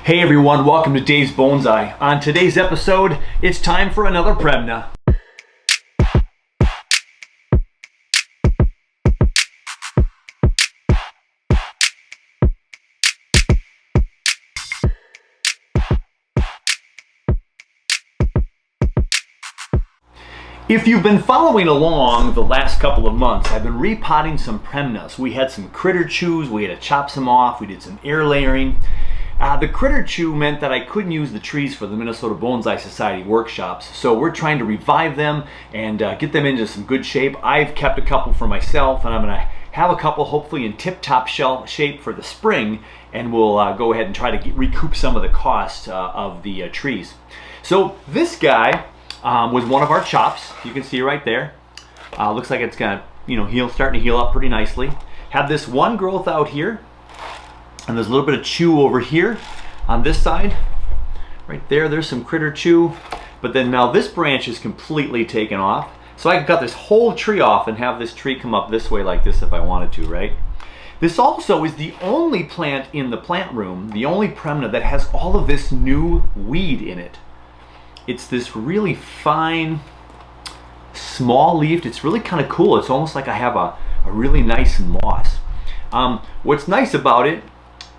Hey everyone, welcome to Dave's Bonsai. On today's episode, it's time for another Premna. If you've been following along the last couple of months, I've been repotting some Premnas. We had some critter chews, we had to chop some off, we did some air layering. The critter chew meant that I couldn't use the trees for the Minnesota Bonsai Society workshops, so we're trying to revive them and get them into some good shape. I've kept a couple for myself, and I'm going to have a couple hopefully in tip-top shape for the spring, and we'll go ahead and try to recoup some of the cost of the trees. So this guy was one of our chops. You can see right there. Looks like it's gonna, starting to heal up pretty nicely. Had this one growth out here, and there's a little bit of chew over here on this side. Right there, there's some critter chew. But then now this branch is completely taken off. So I could cut this whole tree off and have this tree come up this way like this if I wanted to, right? This also is the only plant in the plant room, the only Premna that has all of this new weed in it. It's this really fine, small leafed. It's really kind of cool. It's almost like I have a really nice moss. What's nice about it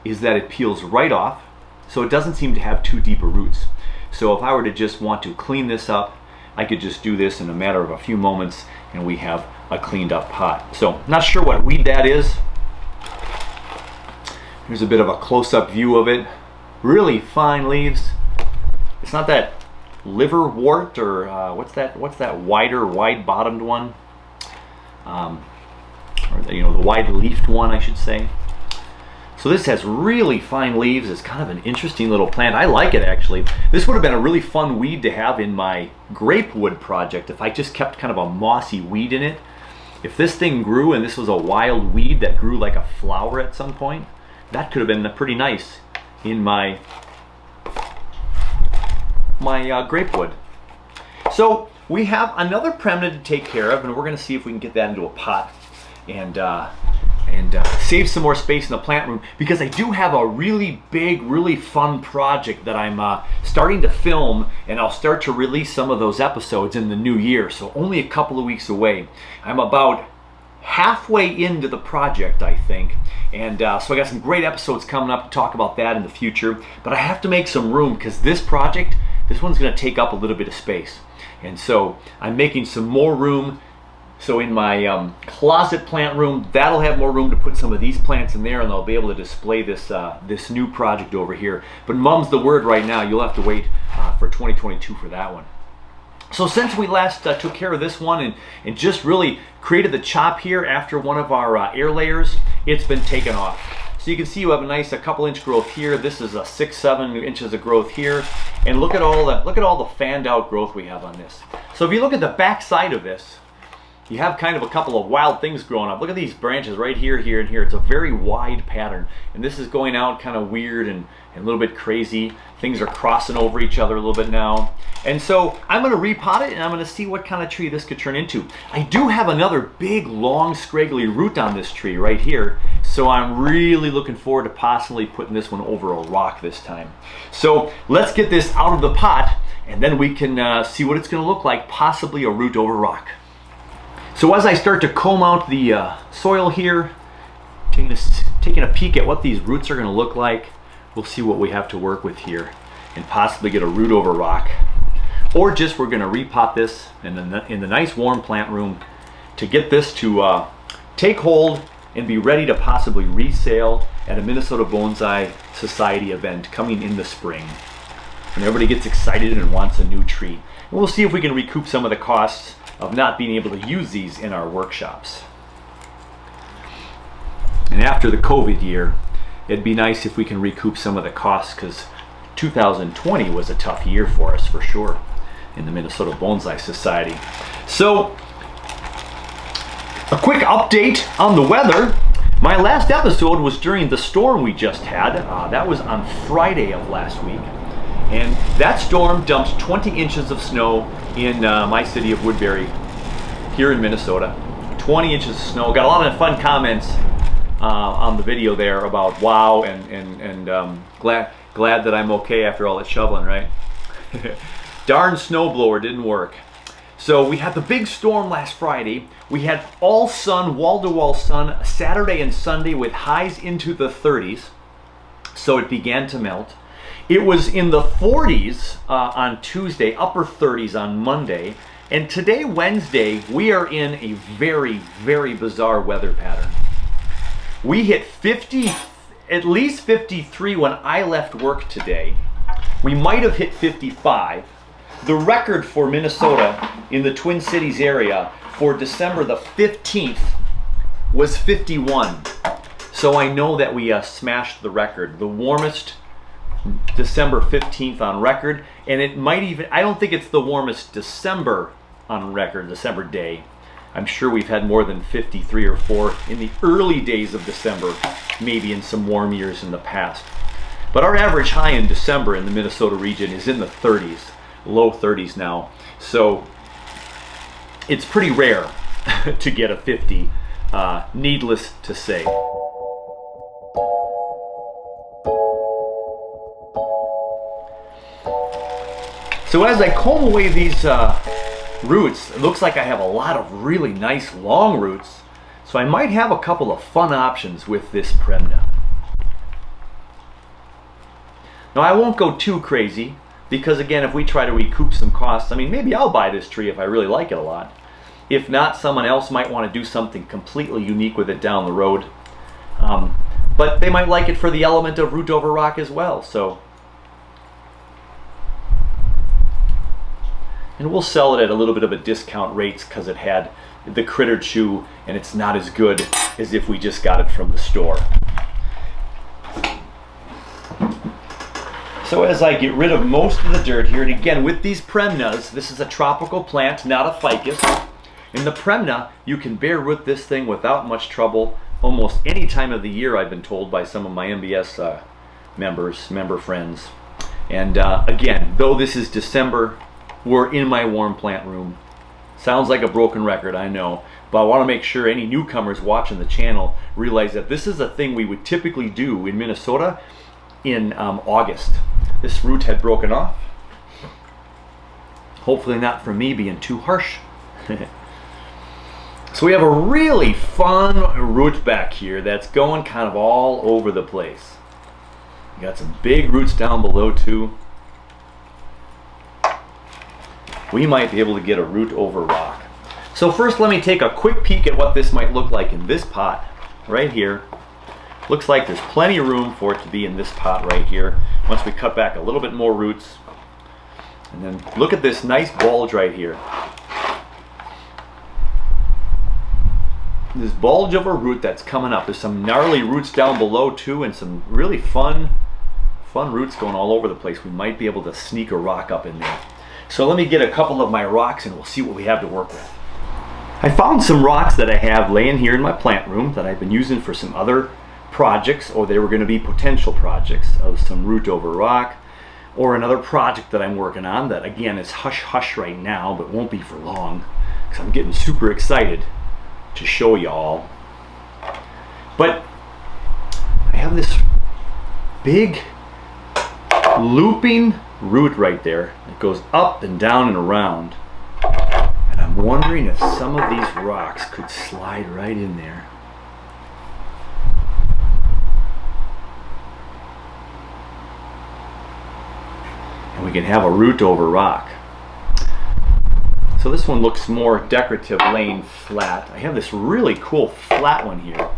is that it peels right off, so it doesn't seem to have too deep roots. So if I were to just want to clean this up, I could just do this in a matter of a few moments and we have a cleaned up pot. So not sure what weed that is. Here's a bit of a close-up view of it. Really fine leaves. It's not that liverwort or what's that wide-bottomed one, or the wide-leafed one, I should say. So this has really fine leaves. It's kind of an interesting little plant. I like it, actually. This would have been a really fun weed to have in my grapewood project if I just kept kind of a mossy weed in it. If this thing grew and this was a wild weed that grew like a flower at some point, that could have been pretty nice in my grapewood. So we have another Premna to take care of, and we're going to see if we can get that into a pot and save some more space in the plant room, because I do have a really big, really fun project that I'm starting to film, and I'll start to release some of those episodes in the new year, so only a couple of weeks away. I'm about halfway into the project, I think, and so I got some great episodes coming up to talk about that in the future, but I have to make some room because this one's going to take up a little bit of space, and so I'm making some more room. So in my closet plant room, that'll have more room to put some of these plants in there, and I'll be able to display this this new project over here. But mum's the word right now. You'll have to wait for 2022 for that one. So since we last took care of this one and just really created the chop here after one of our air layers, it's been taken off. So you can see you have a nice couple inch growth here. This is a 6-7 inches of growth here, and look at all the fanned out growth we have on this. So if you look at the back side of this, you have kind of a couple of wild things growing up. Look at these branches right here, here, and here. It's a very wide pattern, and this is going out kind of weird and a little bit crazy. Things are crossing over each other a little bit now. And so I'm going to repot it, and I'm going to see what kind of tree this could turn into. I do have another big, long, scraggly root on this tree right here, so I'm really looking forward to possibly putting this one over a rock this time. So let's get this out of the pot, and then we can see what it's going to look like, possibly a root over rock. So as I start to comb out the soil here, taking a peek at what these roots are going to look like, we'll see what we have to work with here and possibly get a root over rock. Or just we're going to repot this in the nice warm plant room to get this to take hold and be ready to possibly resale at a Minnesota Bonsai Society event coming in the spring, when everybody gets excited and wants a new tree. And we'll see if we can recoup some of the costs of not being able to use these in our workshops. And after the COVID year, it'd be nice if we can recoup some of the costs, because 2020 was a tough year for us for sure in the Minnesota Bonsai Society. So a quick update on the weather. My last episode was during the storm we just had. That was on Friday of last week. And that storm dumped 20 inches of snow in my city of Woodbury here in Minnesota. 20 inches of snow. Got a lot of fun comments on the video there about wow, and glad Glad that I'm okay after all that shoveling, right? Darn snowblower didn't work. So we had the big storm last Friday. We had all sun, wall-to-wall sun, Saturday and Sunday with highs into the 30s. So it began to melt. It was in the 40s on Tuesday, upper 30s on Monday. And today, Wednesday, we are in a very, very bizarre weather pattern. We hit 50, at least 53 when I left work today. We might have hit 55. The record for Minnesota in the Twin Cities area for December the 15th was 51. So I know that we smashed the record. The warmest December 15th on record. And it might even, I don't think it's the warmest December on record, December day. I'm sure we've had more than 53 or 4 in the early days of December, maybe in some warm years in the past. But our average high in December in the Minnesota region is in the 30s, low 30s now. So it's pretty rare to get a 50, needless to say. So as I comb away these roots, it looks like I have a lot of really nice long roots. So I might have a couple of fun options with this Premna. Now I won't go too crazy because again, if we try to recoup some costs, I mean, maybe I'll buy this tree if I really like it a lot. If not, someone else might want to do something completely unique with it down the road. But they might like it for the element of root over rock as well. So, and we'll sell it at a little bit of a discount rates because it had the critter chew and it's not as good as if we just got it from the store. So as I get rid of most of the dirt here, and again with these Premnas, this is a tropical plant, not a ficus. In the Premna, you can bare root this thing without much trouble almost any time of the year, I've been told by some of my MBS member friends. And again, though this is December, we're in my warm plant room. Sounds like a broken record, I know, but I want to make sure any newcomers watching the channel realize that this is a thing we would typically do in Minnesota in August. This root had broken off. Hopefully not from me being too harsh. So we have a really fun root back here that's going kind of all over the place. We got some big roots down below too. We might be able to get a root over rock. So first let me take a quick peek at what this might look like in this pot right here. Looks like there's plenty of room for it to be in this pot right here once we cut back a little bit more roots. And then look at this nice bulge right here. This bulge of a root that's coming up. There's some gnarly roots down below too and some really fun roots going all over the place. We might be able to sneak a rock up in there. So let me get a couple of my rocks and we'll see what we have to work with. I found some rocks that I have laying here in my plant room that I've been using for some other projects, or they were going to be potential projects of some root over rock, or another project that I'm working on that again is hush hush right now but won't be for long because I'm getting super excited to show y'all. But I have this big looping root right there that goes up and down and around, and I'm wondering if some of these rocks could slide right in there. And we can have a root over rock. So this one looks more decorative, laying flat. I have this really cool flat one here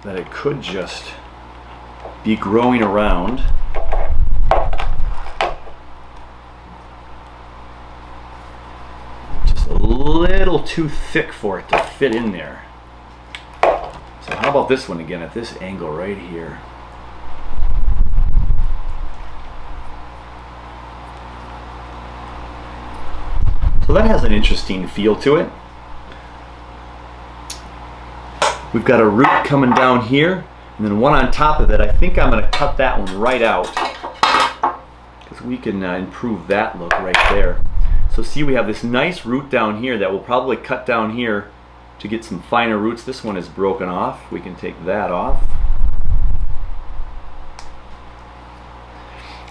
that it could just be growing around. Just a little too thick for it to fit in there. So how about this one again at this angle right here? So that has an interesting feel to it. We've got a root coming down here, and then one on top of it. I think I'm going to cut that one right out because we can improve that look right there. So see, we have this nice root down here that will probably cut down here to get some finer roots. This one is broken off. We can take that off.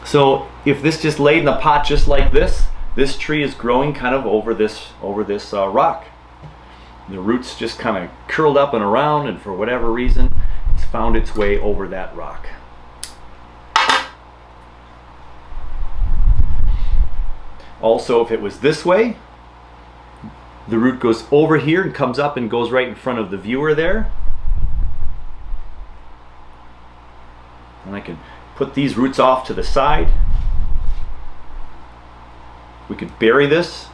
So if this just laid in a pot just like this tree is growing kind of over this rock. The roots just kind of curled up and around, and for whatever reason, it's found its way over that rock. Also, if it was this way, the root goes over here and comes up and goes right in front of the viewer there. And I can put these roots off to the side. We could bury this.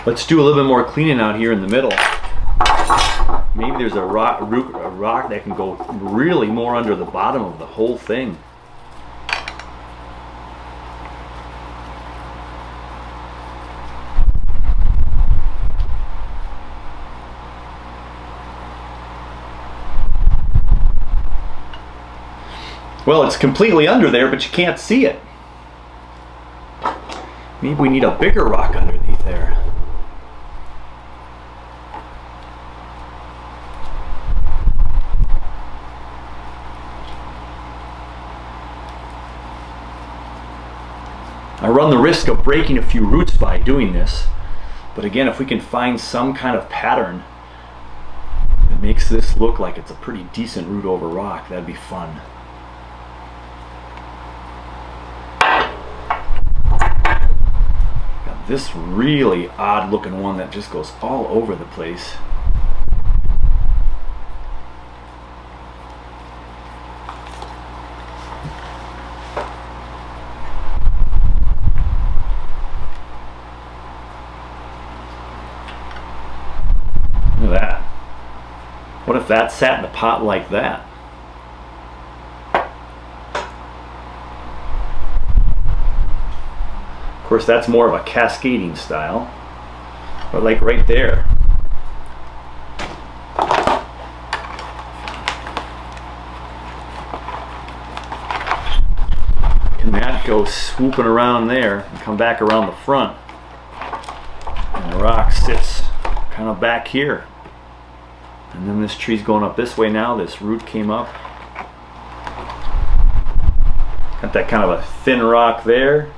Let's do a little bit more cleaning out here in the middle. Maybe there's a rock that can go really more under the bottom of the whole thing. Well, it's completely under there, but you can't see it. Maybe we need a bigger rock underneath there. I run the risk of breaking a few roots by doing this, but again, if we can find some kind of pattern that makes this look like it's a pretty decent root over rock, that'd be fun. Got this really odd looking one that just goes all over the place. Look at that. What if that sat in a pot like that? Of course, that's more of a cascading style, but like right there. Can that go swooping around there and come back around the front? And the rock sits kind of back here. And then this tree's going up this way now. This root came up. Got that kind of a thin rock there.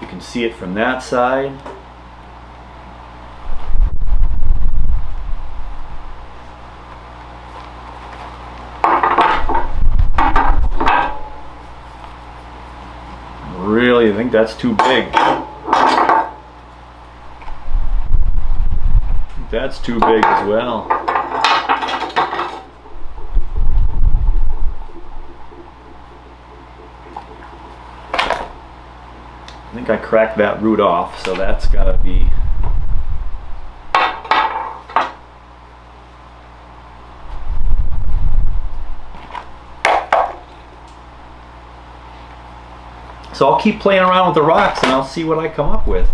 You can see it from that side. Really, I think that's too big. That's too big as well. I think I cracked that root off, so that's gotta be. So I'll keep playing around with the rocks and I'll see what I come up with.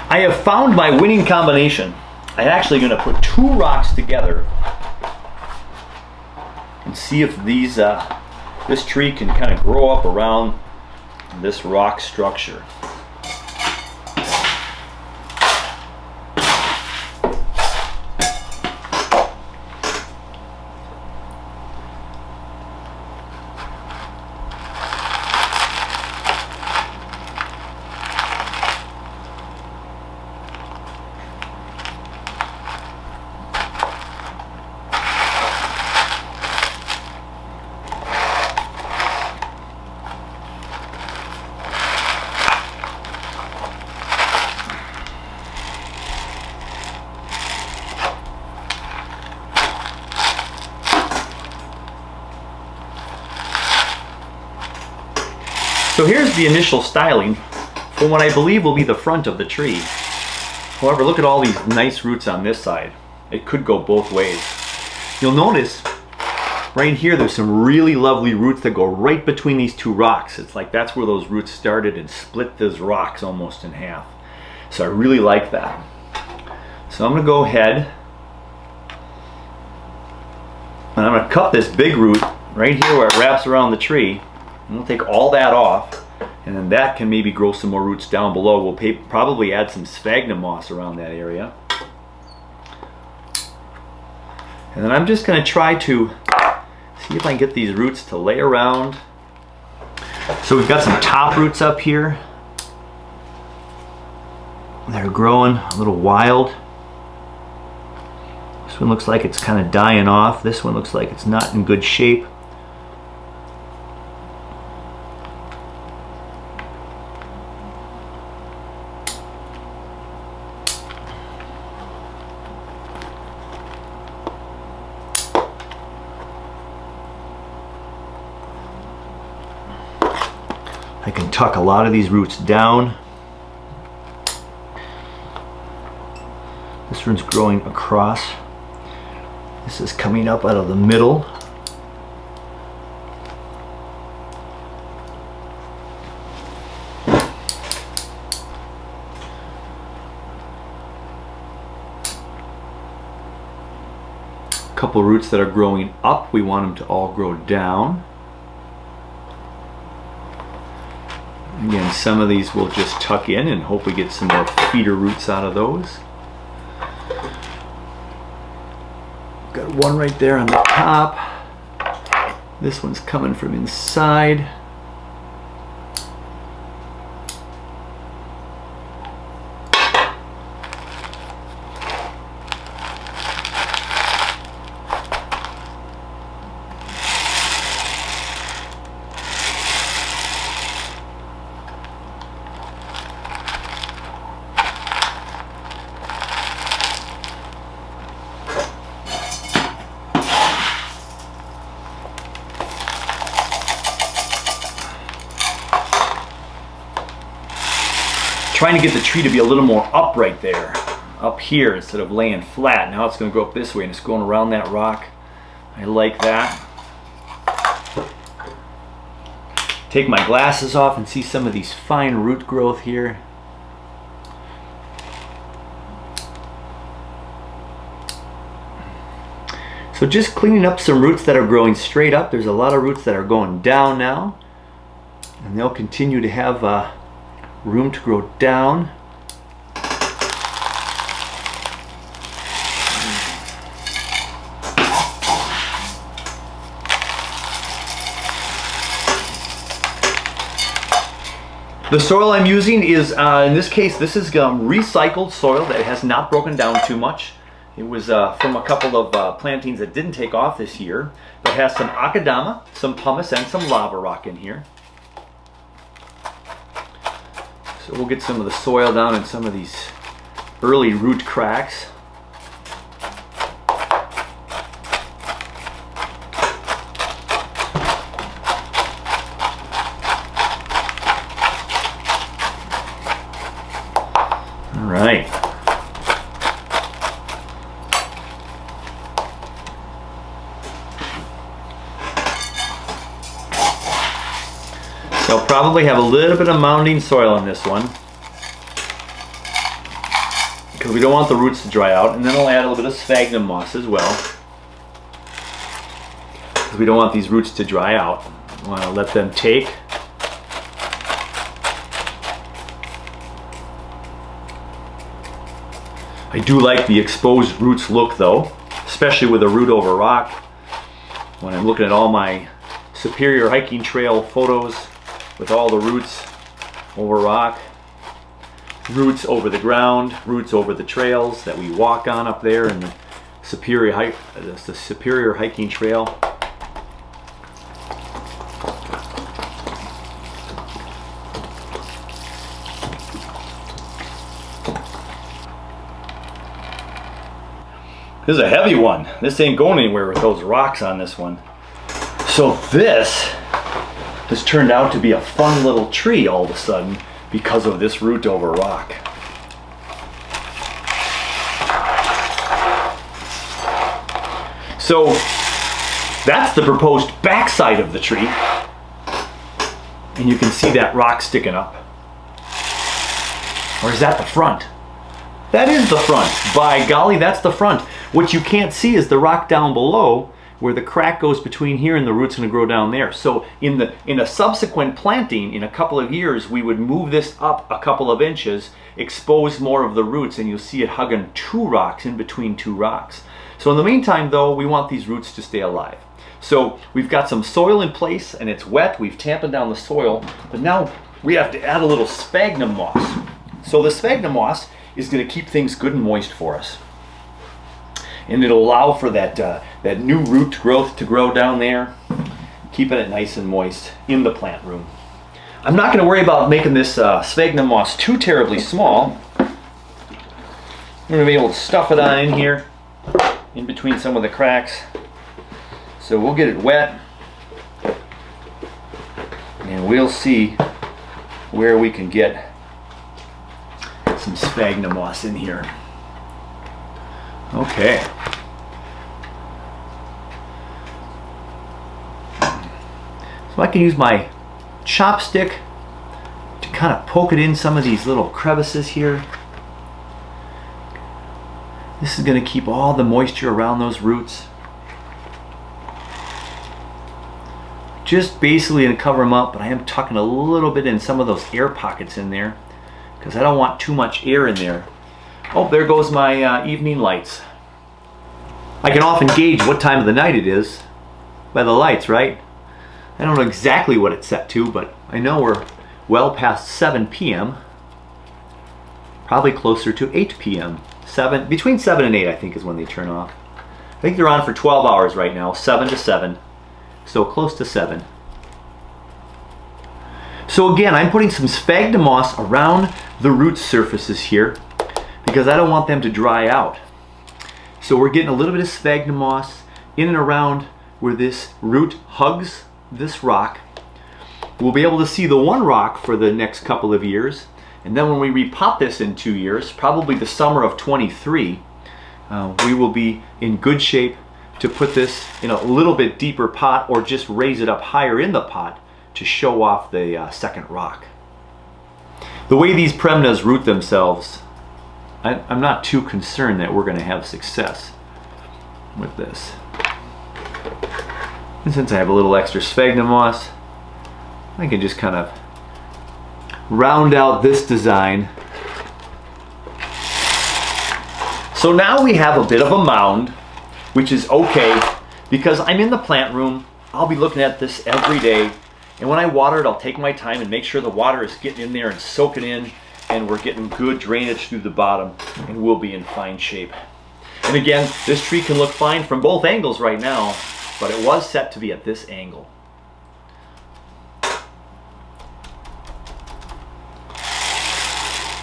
I have found my winning combination. I'm actually going to put two rocks together and see if these this tree can kind of grow up around this rock structure. So here's the initial styling for what I believe will be the front of the tree. However, look at all these nice roots on this side. It could go both ways. You'll notice right here there's some really lovely roots that go right between these two rocks. It's like that's where those roots started and split those rocks almost in half. So I really like that. So I'm going to go ahead and I'm going to cut this big root right here where it wraps around the tree. And we'll take all that off, and then that can maybe grow some more roots down below. We'll probably add some sphagnum moss around that area. And then I'm just going to try to see if I can get these roots to lay around. So we've got some top roots up here. They're growing a little wild. This one looks like it's kind of dying off. This one looks like it's not in good shape. I can tuck a lot of these roots down. This one's growing across. This is coming up out of the middle. A couple roots that are growing up, we want them to all grow down. Again, some of these we'll just tuck in and hope we get some more feeder roots out of those. Got one right there on the top. This one's coming from inside. Trying to get the tree to be a little more upright there, up here instead of laying flat. Now it's going to go up this way and it's going around that rock. I like that. Take my glasses off and see some of these fine root growth here. So just cleaning up some roots that are growing straight up. There's a lot of roots that are going down now, and they'll continue to have room to grow down. The soil I'm using is, in this case, this is recycled soil that has not broken down too much. It was from a couple of plantings that didn't take off this year. It has some akadama, some pumice, and some lava rock in here. So we'll get some of the soil down in some of these early root cracks. All right. So I'll probably have a little bit of mounding soil in this one because we don't want the roots to dry out, and then I'll add a little bit of sphagnum moss as well because we don't want these roots to dry out. I want to let them take. I do like the exposed roots look though, especially with a root over rock. When I'm looking at all my Superior hiking trail photos with all the roots over rock, roots over the ground, roots over the trails that we walk on up there in the Superior hiking trail. This is a heavy one. This ain't going anywhere with those rocks on this one. So this has turned out to be a fun little tree all of a sudden because of this root over rock. So that's the proposed backside of the tree. And you can see that rock sticking up. Or is that the front? That is the front. By golly, that's the front. What you can't see is the rock down below where the crack goes between here and the root's going to grow down there. So in a subsequent planting, in a couple of years, we would move this up a couple of inches, expose more of the roots, and you'll see it hugging two rocks in between two rocks. So in the meantime, though, we want these roots to stay alive. So we've got some soil in place and it's wet. We've tamponed down the soil, but now we have to add a little sphagnum moss. So the sphagnum moss is going to keep things good and moist for us. And it'll allow for that new root growth to grow down there, keeping it nice and moist in the plant room. I'm not going to worry about making this sphagnum moss too terribly small. I'm going to be able to stuff it on in here, in between some of the cracks. So we'll get it wet, and we'll see where we can get some sphagnum moss in here. Okay. So I can use my chopstick to kind of poke it in some of these little crevices here. This is going to keep all the moisture around those roots. Just basically going to cover them up, but I am tucking a little bit in some of those air pockets in there because I don't want too much air in there. Oh, there goes my evening lights. I can often gauge what time of the night it is by the lights, right? I don't know exactly what it's set to, but I know we're well past 7 p.m. Probably closer to 8 p.m. Between 7 and 8, I think, is when they turn off. I think they're on for 12 hours right now, 7 to 7. So close to 7. So again, I'm putting some sphagnum moss around the root surfaces here because I don't want them to dry out. So we're getting a little bit of sphagnum moss in and around where this root hugs this rock. We'll be able to see the one rock for the next couple of years, and then when we repot this in 2 years, probably the summer of 23, we will be in good shape to put this in a little bit deeper pot or just raise it up higher in the pot to show off the second rock. The way these Premnas root themselves, I'm not too concerned that we're going to have success with this. And since I have a little extra sphagnum moss, I can just kind of round out this design. So now we have a bit of a mound, which is okay because I'm in the plant room. I'll be looking at this every day, and when I water it, I'll take my time and make sure the water is getting in there and soaking in, and we're getting good drainage through the bottom, and we'll be in fine shape. And again, this tree can look fine from both angles right now, but it was set to be at this angle.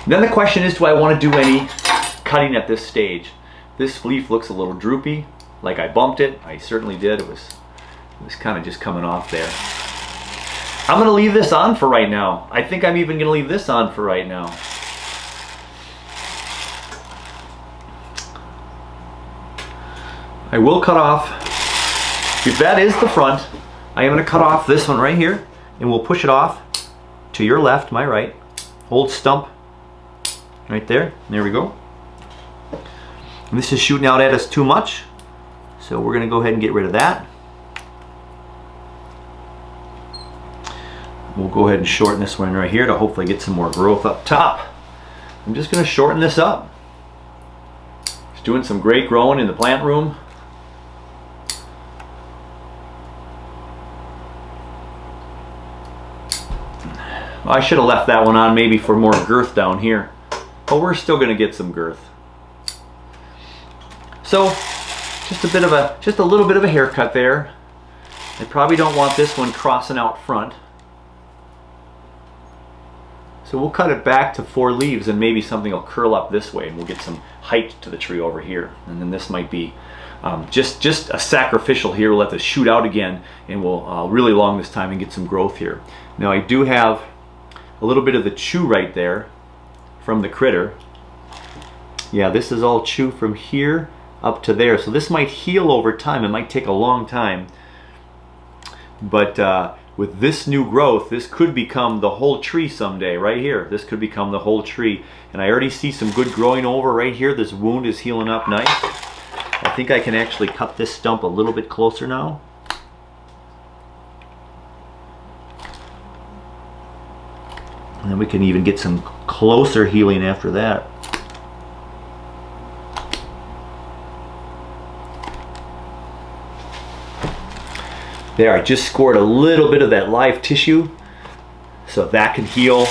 Then the question is, do I want to do any cutting at this stage? This leaf looks a little droopy, like I bumped it. I certainly did. It was kind of just coming off there. I'm going to leave this on for right now. I think I'm even going to leave this on for right now. I will cut off, if that is the front, I am going to cut off this one right here, and we'll push it off to your left, my right. Hold stump right there. There we go. And this is shooting out at us too much, so we're going to go ahead and get rid of that. We'll go ahead and shorten this one right here to hopefully get some more growth up top. I'm just going to shorten this up. It's doing some great growing in the plant room. I should have left that one on maybe for more girth down here, but we're still going to get some girth. So just a little bit of a haircut there. I probably don't want this one crossing out front. So we'll cut it back to 4 leaves, and maybe something will curl up this way and we'll get some height to the tree over here. And then this might be just a sacrificial here. We'll let this shoot out again, and we'll really long this time and get some growth here. Now I do have a little bit of the chew right there from the critter. Yeah, this is all chew from here up to there. So this might heal over time. It might take a long time. But with this new growth, this could become the whole tree someday, right here. This could become the whole tree. And I already see some good growing over right here. This wound is healing up nice. I think I can actually cut this stump a little bit closer now. And then we can even get some closer healing after that. There, I just scored a little bit of that live tissue, so that can heal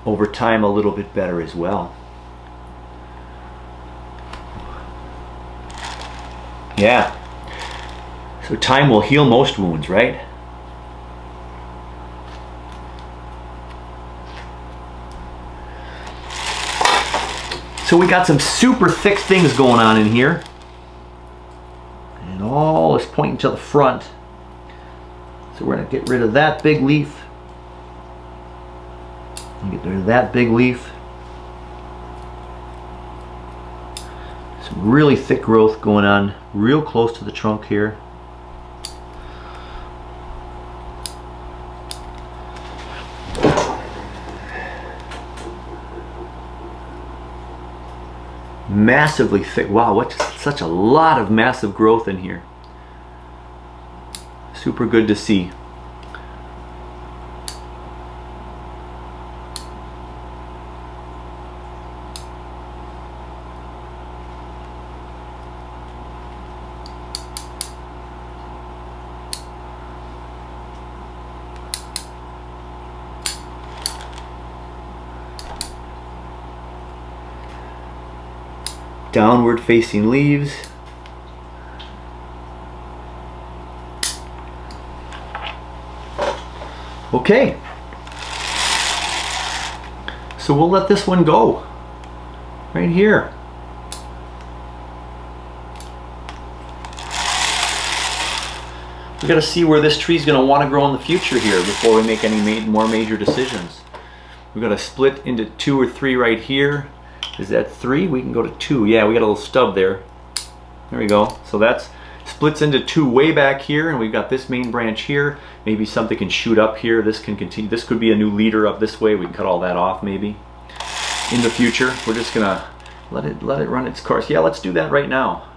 over time a little bit better as well. Yeah, so time will heal most wounds, right? So we got some super thick things going on in here. And all is pointing to the front. So we're going to get rid of that big leaf. And get rid of that big leaf. Some really thick growth going on real close to the trunk here. Massively thick. Wow, what's such a lot of massive growth in here. Super good to see. Downward facing leaves. Okay, so we'll let this one go right here. We got to see where this tree's going to want to grow in the future here before we make any more major decisions. We've got to split into 2 or 3 right here. Is that 3? We can go to 2. Yeah, we got a little stub there. There we go. So that's splits into 2 way back here, and we've got this main branch here. Maybe something can shoot up here. This can continue. This could be a new leader up this way. We can cut all that off maybe. In the future, we're just gonna let it run its course. Yeah, let's do that right now.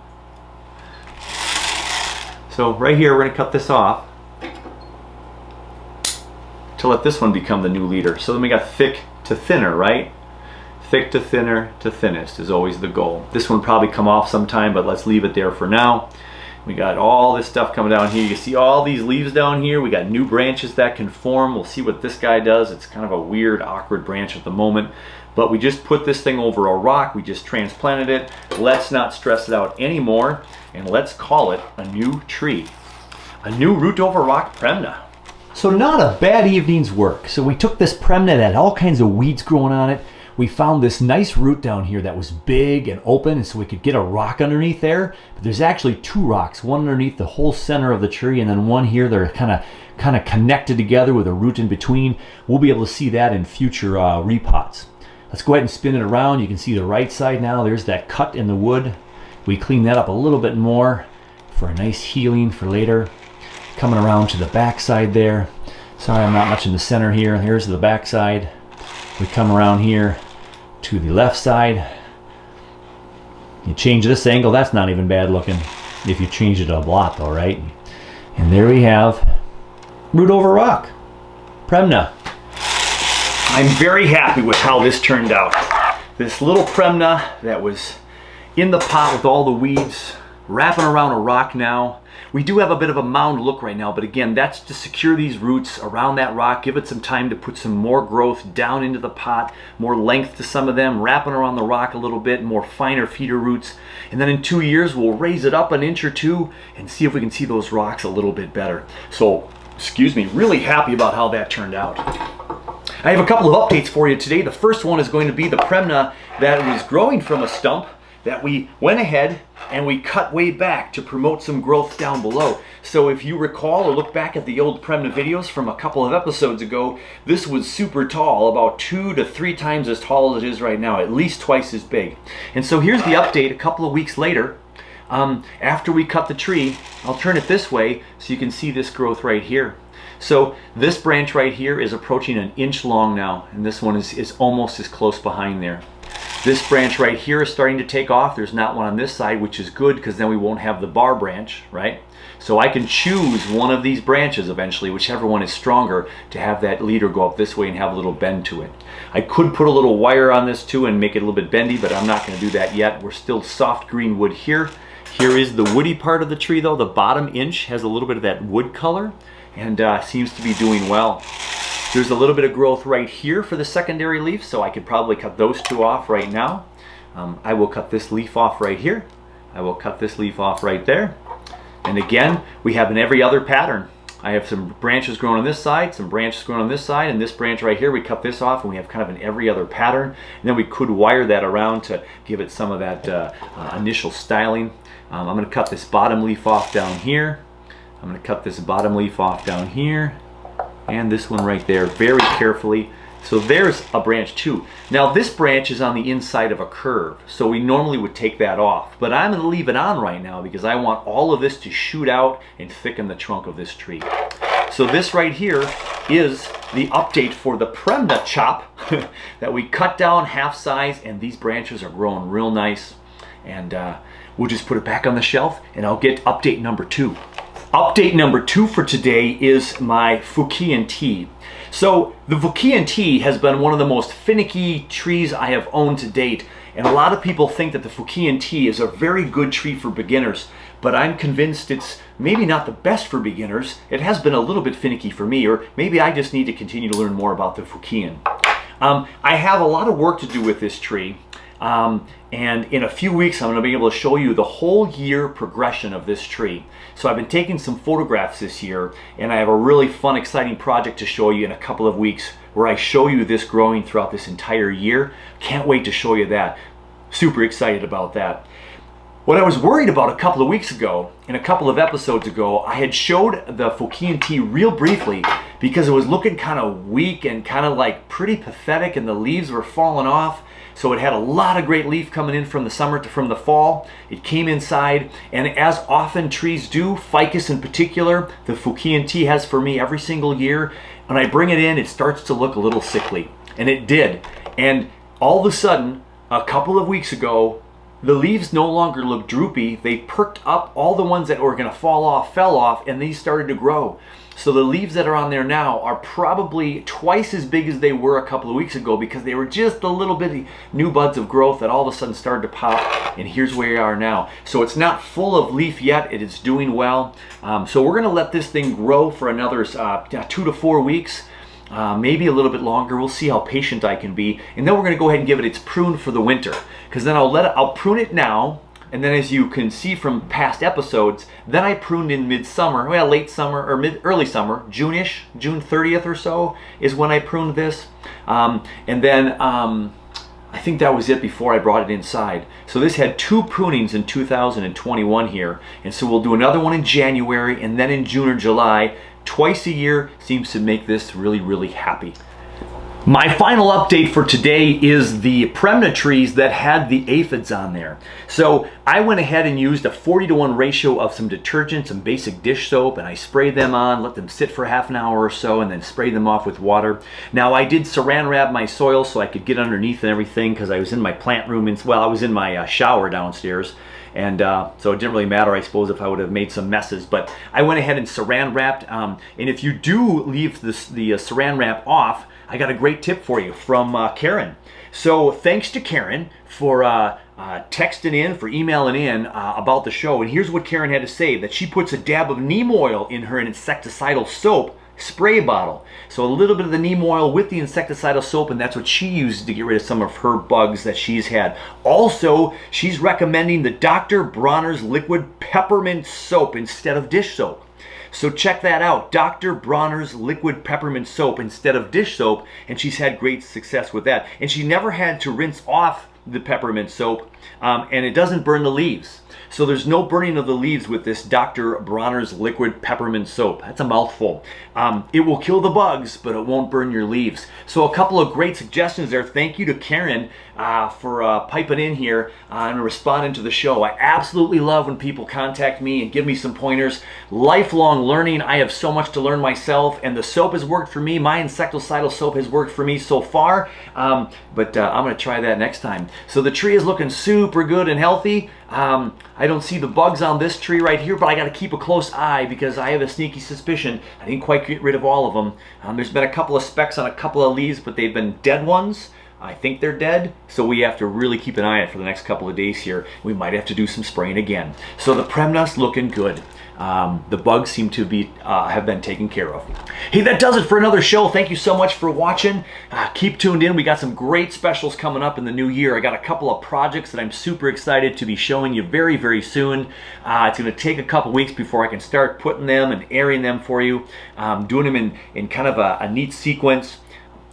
So right here, we're gonna cut this off to let this one become the new leader. So then we got thick to thinner, right? Thick to thinner to thinnest is always the goal. This one probably come off sometime, but let's leave it there for now. We got all this stuff coming down here. You can see all these leaves down here. We got new branches that can form. We'll see what this guy does. It's kind of a weird, awkward branch at the moment, but we just put this thing over a rock. We just transplanted it. Let's not stress it out anymore, and let's call it a new tree. A new root over rock Premna. So not a bad evening's work. So we took this Premna that had all kinds of weeds growing on it. We found this nice root down here that was big and open, and so we could get a rock underneath there. But there's actually 2 rocks, one underneath the whole center of the tree, and then one here that are kind of connected together with a root in between. We'll be able to see that in future repots. Let's go ahead and spin it around. You can see the right side now. There's that cut in the wood. We clean that up a little bit more for a nice healing for later. Coming around to the back side there. Sorry, I'm not much in the center here. Here's the back side. We come around here to the left side. You change this angle, that's not even bad looking if you change it a lot though, right? And there we have root over rock, Premna. I'm very happy with how this turned out. This little Premna that was in the pot with all the weeds, wrapping around a rock now. We do have a bit of a mound look right now, but again, that's to secure these roots around that rock, give it some time to put some more growth down into the pot, more length to some of them, wrapping around the rock a little bit, more finer feeder roots. And then in 2 years, we'll raise it up an inch or 2 and see if we can see those rocks a little bit better. So, excuse me, really happy about how that turned out. I have a couple of updates for you today. The first one is going to be the Premna that was growing from a stump that we went ahead and we cut way back to promote some growth down below. So if you recall or look back at the old Premna videos from a couple of episodes ago, this was super tall, about 2 to 3 times as tall as it is right now, at least twice as big. And so here's the update a couple of weeks later. After we cut the tree, I'll turn it this way so you can see this growth right here. So this branch right here is approaching 1 inch long now, and this one is almost as close behind there. This branch right here is starting to take off. There's not one on this side, which is good because then we won't have the bar branch, right? So I can choose one of these branches eventually, whichever one is stronger, to have that leader go up this way and have a little bend to it. I could put a little wire on this too and make it a little bit bendy, but I'm not going to do that yet. We're still soft green wood here. Here is the woody part of the tree though. The bottom inch has a little bit of that wood color and seems to be doing well. There's a little bit of growth right here for the secondary leaf, so I could probably cut those two off right now. I will cut this leaf off right here. I will cut this leaf off right there. And again, we have an every other pattern. I have some branches growing on this side, some branches growing on this side, and this branch right here, we cut this off and we have kind of an every other pattern. And then we could wire that around to give it some of that initial styling. I'm going to cut this bottom leaf off down here. I'm going to cut this bottom leaf off down here. And this one right there, very carefully. So there's a branch too. Now this branch is on the inside of a curve, so we normally would take that off. But I'm going to leave it on right now because I want all of this to shoot out and thicken the trunk of this tree. So this right here is the update for the Premna chop that we cut down half size, and these branches are growing real nice. And we'll just put it back on the shelf and I'll get update number 2. Update number 2 for today is my Fukien Tea. So the Fukien Tea has been one of the most finicky trees I have owned to date, and a lot of people think that the Fukien Tea is a very good tree for beginners, but I'm convinced it's maybe not the best for beginners. It has been a little bit finicky for me, or maybe I just need to continue to learn more about the Fukien. I have a lot of work to do with this tree. And in a few weeks I'm going to be able to show you the whole year progression of this tree. So I've been taking some photographs this year, and I have a really fun, exciting project to show you in a couple of weeks where I show you this growing throughout this entire year. Can't wait to show you that. Super excited about that. What I was worried about a couple of weeks ago, and a couple of episodes ago, I had showed the Fukien Tea real briefly because it was looking kind of weak and kind of like pretty pathetic, and the leaves were falling off. So it had a lot of great leaf coming in from the summer to from the fall. It came inside, and as often trees do, ficus in particular, the Fukien Tea has for me every single year. When I bring it in, it starts to look a little sickly, and it did. And all of a sudden, a couple of weeks ago, the leaves no longer look droopy. They perked up. All the ones that were going to fall off fell off, and these started to grow. So the leaves that are on there now are probably twice as big as they were a couple of weeks ago, because they were just a little bitty new buds of growth that all of a sudden started to pop, and here's where we are now. So it's not full of leaf yet. It is doing well. So we're going to let this thing grow for another 2 to 4 weeks. Maybe a little bit longer. We'll see how patient I can be, and then we're going to go ahead and give it its prune for the winter, because then I'll prune it now, and then as you can see from past episodes, then I pruned in midsummer, well, late summer or early summer, June-ish, June 30th or so is when I pruned this, and then I think that was it before I brought it inside. So this had 2 prunings in 2021 here, and so we'll do another one in January and then in June or July. Twice a year seems to make this really, really happy. My final update for today is the Premna trees that had the aphids on there. So I went ahead and used a 40-to-1 ratio of some detergent, some basic dish soap, and I sprayed them on, let them sit for half an hour or so, and then sprayed them off with water. Now I did saran wrap my soil so I could get underneath and everything, because I was in my plant room, and well, I was in my shower downstairs. And so it didn't really matter, I suppose, if I would have made some messes. But I went ahead and saran wrapped. And if you do leave the saran wrap off, I got a great tip for you from Karen. So thanks to Karen for texting in, for emailing in about the show. And here's what Karen had to say, that she puts a dab of neem oil in her insecticidal soap spray bottle. So a little bit of the neem oil with the insecticidal soap, and that's what she used to get rid of some of her bugs that she's had. Also, she's recommending the Dr. Bronner's liquid peppermint soap instead of dish soap. So check that out, Dr. Bronner's liquid peppermint soap instead of dish soap, and she's had great success with that. And she never had to rinse off the peppermint soap and it doesn't burn the leaves. So there's no burning of the leaves with this Dr. Bronner's liquid peppermint soap. That's a mouthful. It will kill the bugs, but it won't burn your leaves. So a couple of great suggestions there. Thank you to Karen for piping in here and responding to the show. I absolutely love when people contact me and give me some pointers. Lifelong learning. I have so much to learn myself, and the soap has worked for me. My insecticidal soap has worked for me so far, but I'm going to try that next time. So the tree is looking super good and healthy. I don't see the bugs on this tree right here, but I got to keep a close eye because I have a sneaky suspicion I didn't quite get rid of all of them. There's been a couple of specks on a couple of leaves, but they've been dead ones. I think they're dead, so we have to really keep an eye out for the next couple of days here. We might have to do some spraying again. So the Premna's looking good. The bugs seem to be have been taken care of. Hey, that does it for another show. Thank you so much for watching. Keep tuned in. We got some great specials coming up in the new year. I got a couple of projects that I'm super excited to be showing you very, very soon. It's going to take a couple weeks before I can start putting them and airing them for you. Doing them in kind of a neat sequence.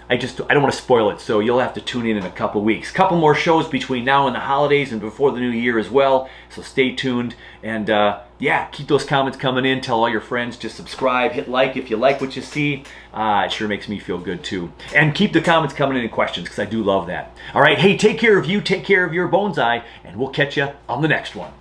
I don't want to spoil it, so you'll have to tune in a couple weeks. Couple more shows between now and the holidays and before the new year as well, so stay tuned. And yeah, keep those comments coming in. Tell all your friends to subscribe, hit like if you like what you see. It sure makes me feel good too. And keep the comments coming in and questions, because I do love that. All right, hey, take care of you, take care of your bonsai, and we'll catch you on the next one.